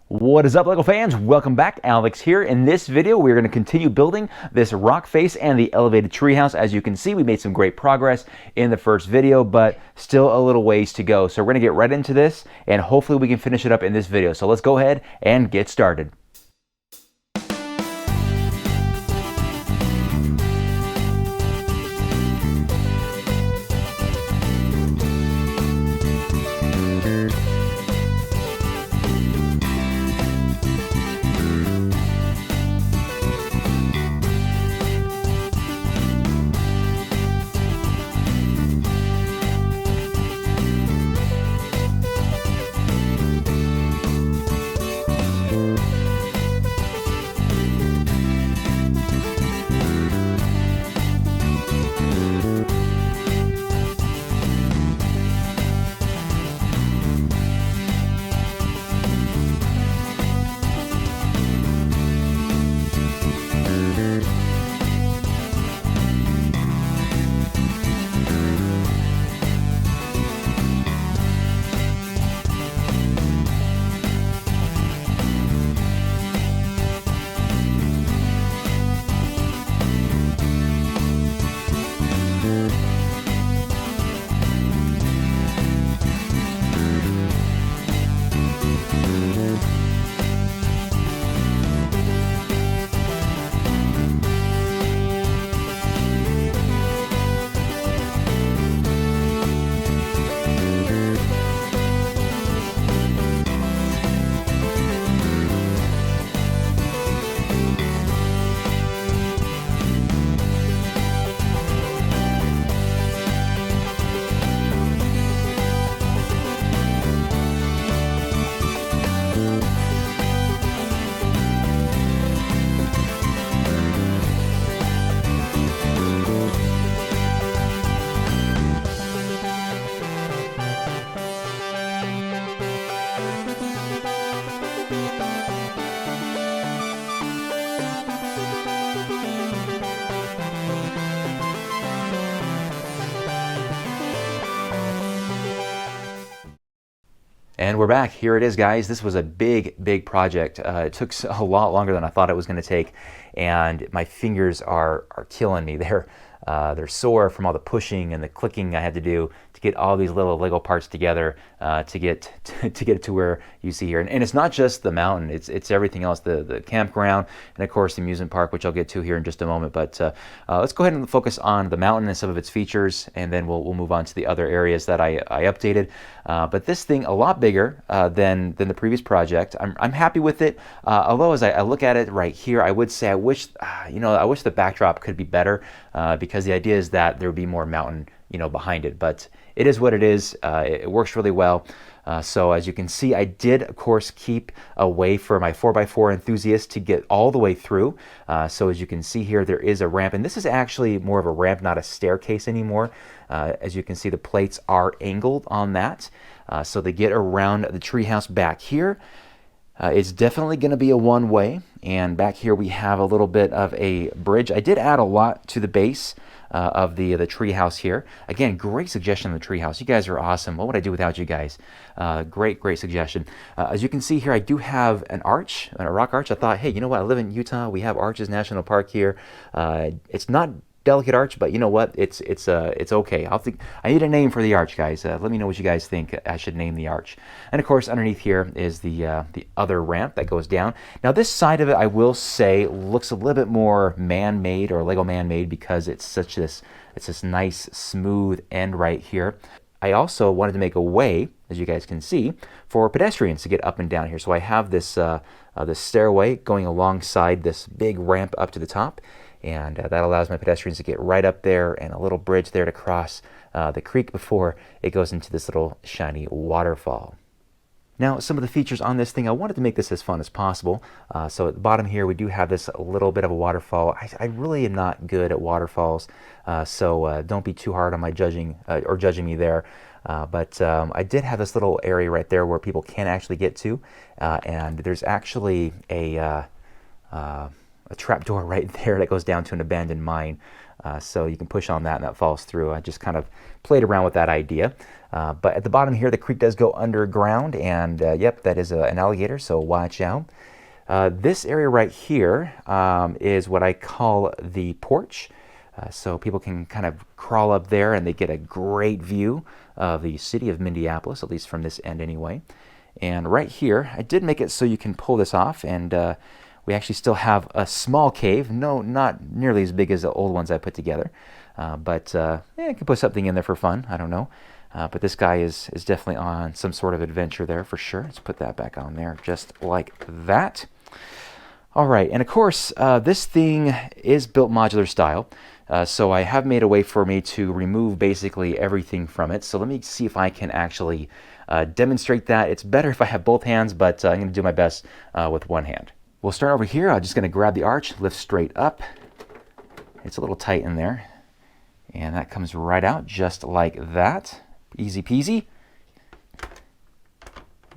What is up, LEGO fans? Welcome back. Alex here. In this video, we're going to continue building this rock face and the elevated treehouse. As you can see, we made some great progress in the first video, but still a little ways to go. So we're going to get right into this, and hopefully we can finish it up in this video. So let's go ahead and get started. And we're back. Here it is, guys. This was a big project. It took a lot longer than I thought it was going to take, and my fingers are killing me. They're sore from all the pushing and the clicking I had to do to get all these little Lego parts together to get it to where you see here. And it's not just the mountain; it's everything else. The campground, and of course the amusement park, which I'll get to here in just a moment. But let's go ahead and focus on the mountain and some of its features, and then we'll move on to the other areas that I updated. But this thing a lot bigger than the previous project. I'm happy with it. Although as I look at it right here, I would say I wish the backdrop could be better because the idea is that there would be more mountain behind it. But it is what it is. It works really well. So as you can see, I did, of course, keep a way for my 4x4 enthusiasts to get all the way through. So as you can see here, there is a ramp, and this is actually more of a ramp, not a staircase anymore. As you can see, the plates are angled on that. So they get around the treehouse back here. It's definitely going to be a one-way, and back here we have a little bit of a bridge. I did add a lot to the base of the treehouse here. Again, great suggestion on the treehouse. You guys are awesome. What would I do without you guys? Great suggestion. As you can see here, I do have an arch, a rock arch. I thought, hey, you know what? I live in Utah. We have Arches National Park here. It's not delicate arch, but you know what? It's okay. I need a name for the arch, guys. Let me know what you guys think I should name the arch. And of course, underneath here is the other ramp that goes down. Now, this side of it, I will say, looks a little bit more man-made or Lego man-made because it's this nice smooth end right here. I also wanted to make a way, as you guys can see, for pedestrians to get up and down here. So I have this this stairway going alongside this big ramp up to the top. And that allows my pedestrians to get right up there, and a little bridge there to cross the creek before it goes into this little shiny waterfall. Now, some of the features on this thing, I wanted to make this as fun as possible. So at the bottom here, we do have this a little bit of a waterfall. I really am not good at waterfalls, so don't be too hard on my judging me there. But I did have this little area right there where people can actually get to, and there's actually a trap door right there that goes down to an abandoned mine. So you can push on that and that falls through. I just kind of played around with that idea. But at the bottom here, the creek does go underground, and yep, that is an alligator, so watch out. This area right here is what I call the porch. So people can kind of crawl up there and they get a great view of the city of Minneapolis, at least from this end anyway. And right here, I did make it so you can pull this off, and we actually still have a small cave. No, not nearly as big as the old ones I put together, but I can put something in there for fun. I don't know. But this guy is definitely on some sort of adventure there for sure. Let's put that back on there just like that. All right, and of course, this thing is built modular style. So I have made a way for me to remove basically everything from it. So let me see if I can actually demonstrate that. It's better if I have both hands, but I'm going to do my best with one hand. We'll start over here. I'm just going to grab the arch, lift straight up. It's a little tight in there. And that comes right out just like that. Easy peasy.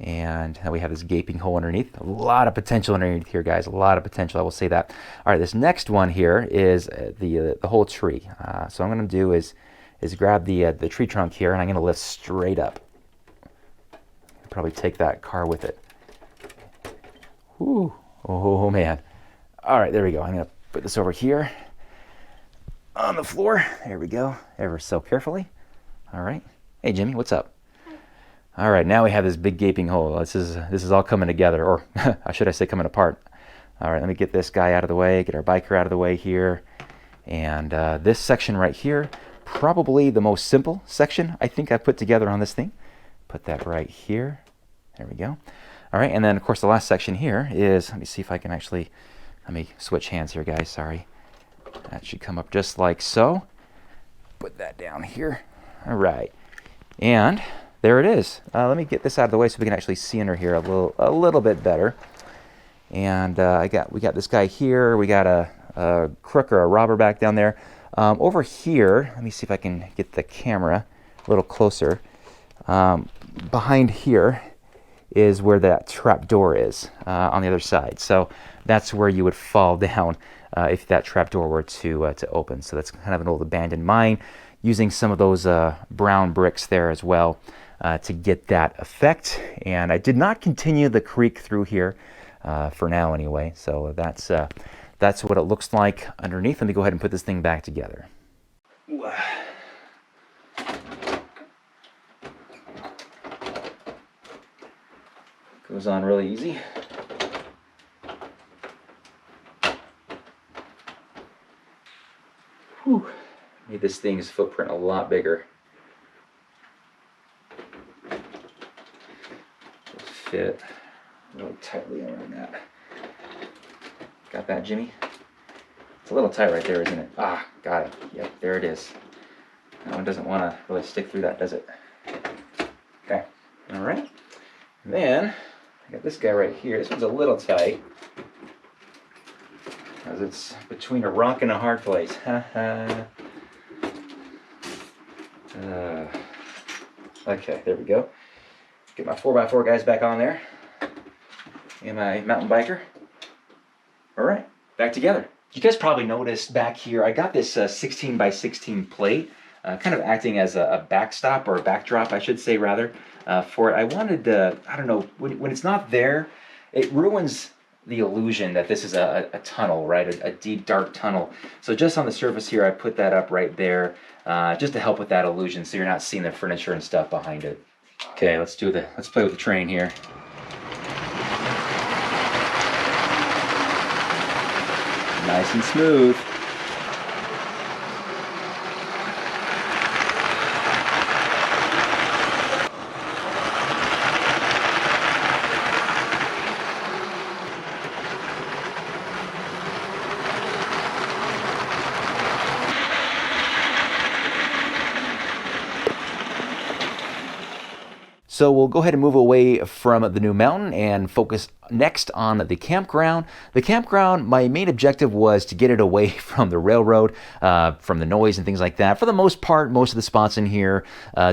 And now we have this gaping hole underneath. A lot of potential underneath here, guys. A lot of potential, I will say that. All right, this next one here is the whole tree. So what I'm going to do is grab the tree trunk here, and I'm going to lift straight up. Probably take that car with it. Whew. Oh, man. All right, there we go. I'm going to put this over here on the floor. There we go. Ever so carefully. All right. Hey, Jimmy, what's up? All right, now we have this big gaping hole. This is all coming together, or should I say coming apart. All right, let me get this guy out of the way, get our biker out of the way here. And this section right here, probably the most simple section I think I've put together on this thing. Put that right here. There we go. All right, and then of course the last section here is, let me see if I can actually, let me switch hands here, guys, sorry. That should come up just like so. Put that down here. All right, and there it is. Let me get this out of the way so we can actually see under here a little bit better. And we got this guy here. We got a crook or a robber back down there. Over here, let me see if I can get the camera a little closer. Behind here is where that trap door is on the other side. So that's where you would fall down if that trap door were to open. So that's kind of an old abandoned mine, using some of those brown bricks there as well. To get that effect. And I did not continue the creek through here for now anyway. So that's what it looks like underneath. Let me go ahead and put this thing back together. Goes on really easy. Whew. Made this thing's footprint a lot bigger. Fit really tightly around that. Got that, Jimmy? It's a little tight right there, isn't it? Ah, got it. Yep, there it is. That one doesn't want to really stick through that, does it? Okay, all right. And then I got this guy right here. This one's a little tight, because it's between a rock and a hard place. Okay, there we go. Get my 4x4 guys back on there. And my mountain biker. All right, back together. You guys probably noticed back here, I got this 16 by 16 plate, kind of acting as a backstop, or a backdrop, I should say, rather, for it. I wanted to, I don't know, when it's not there, it ruins the illusion that this is a tunnel, right? A deep, dark tunnel. So just on the surface here, I put that up right there, just to help with that illusion, so you're not seeing the furniture and stuff behind it. Okay, let's play with the train here. Nice and smooth. So we'll go ahead and move away from the new mountain and focus next on the campground. The campground, my main objective was to get it away from the railroad, from the noise and things like that. For the most part, most of the spots in here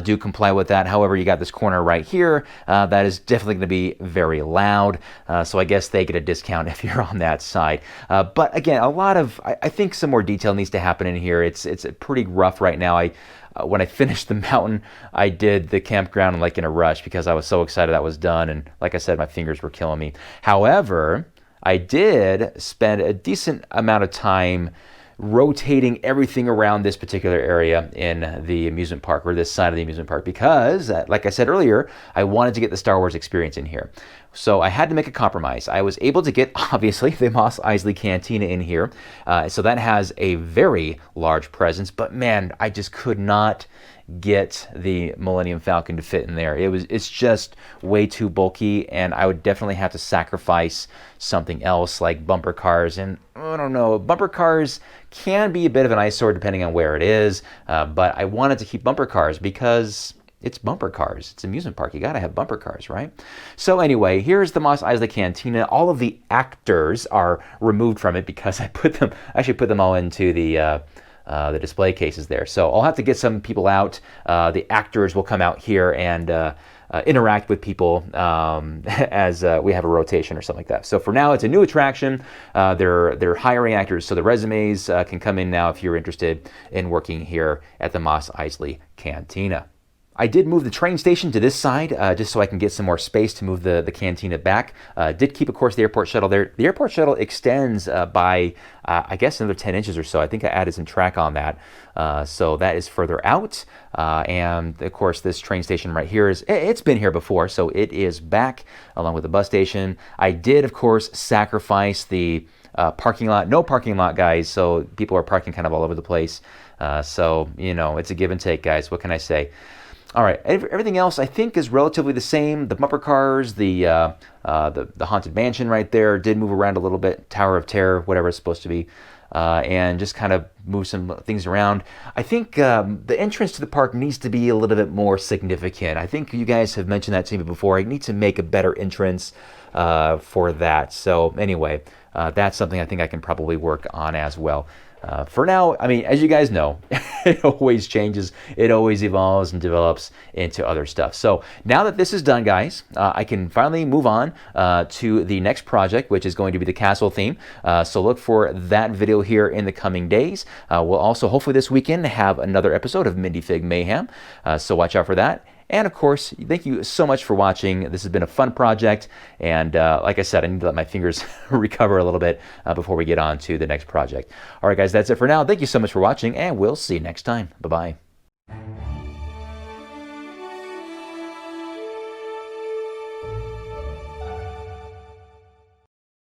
do comply with that. However, you got this corner right here that is definitely going to be very loud. So I guess they get a discount if you're on that side. But again, I think some more detail needs to happen in here. It's pretty rough right now. When I finished the mountain, I did the campground like in a rush because I was so excited that was done. And like I said, my fingers were killing me. However, I did spend a decent amount of time rotating everything around this particular area in the amusement park, or this side of the amusement park, because like I said earlier, I wanted to get the Star Wars experience in here. So I had to make a compromise. I was able to get, obviously, the Mos Eisley Cantina in here. So that has a very large presence, but man, I just could not get the Millennium Falcon to fit in there. It's just way too bulky, and I would definitely have to sacrifice something else like bumper cars. And I don't know, bumper cars can be a bit of an eyesore depending on where it is, but I wanted to keep bumper cars because it's bumper cars. It's an amusement park. You got to have bumper cars, right? So anyway, here's the Mos Eisley Cantina. All of the actors are removed from it because I actually put them all into the display cases there. So I'll have to get some people out. The actors will come out here and interact with people as we have a rotation or something like that. So for now, it's a new attraction. They're hiring actors, so the resumes can come in now if you're interested in working here at the Mos Eisley Cantina. I did move the train station to this side just so I can get some more space to move the cantina back. Did keep, of course, the airport shuttle there. The airport shuttle extends by, I guess, another 10 inches or so. I think I added some track on that. So that is further out. And, of course, this train station right here, it's been here before, so it is back along with the bus station. I did, of course, sacrifice the parking lot. No parking lot, guys, so people are parking kind of all over the place. So, you know, it's a give and take, guys. What can I say? All right, everything else I think is relatively the same. The bumper cars, the Haunted Mansion right there did move around a little bit. Tower of Terror, whatever it's supposed to be, and just kind of move some things around. I think the entrance to the park needs to be a little bit more significant. I think you guys have mentioned that to me before. I need to make a better entrance for that. So anyway, that's something I think I can probably work on as well. For now, I mean, as you guys know, it always changes, it always evolves and develops into other stuff. So now that this is done, guys, I can finally move on to the next project, which is going to be the castle theme. So look for that video here in the coming days. We'll also, hopefully this weekend, have another episode of Mindy Fig Mayhem. So watch out for that. And of course, thank you so much for watching. This has been a fun project. And like I said, I need to let my fingers recover a little bit before we get on to the next project. All right, guys, that's it for now. Thank you so much for watching, and we'll see you next time. Bye-bye.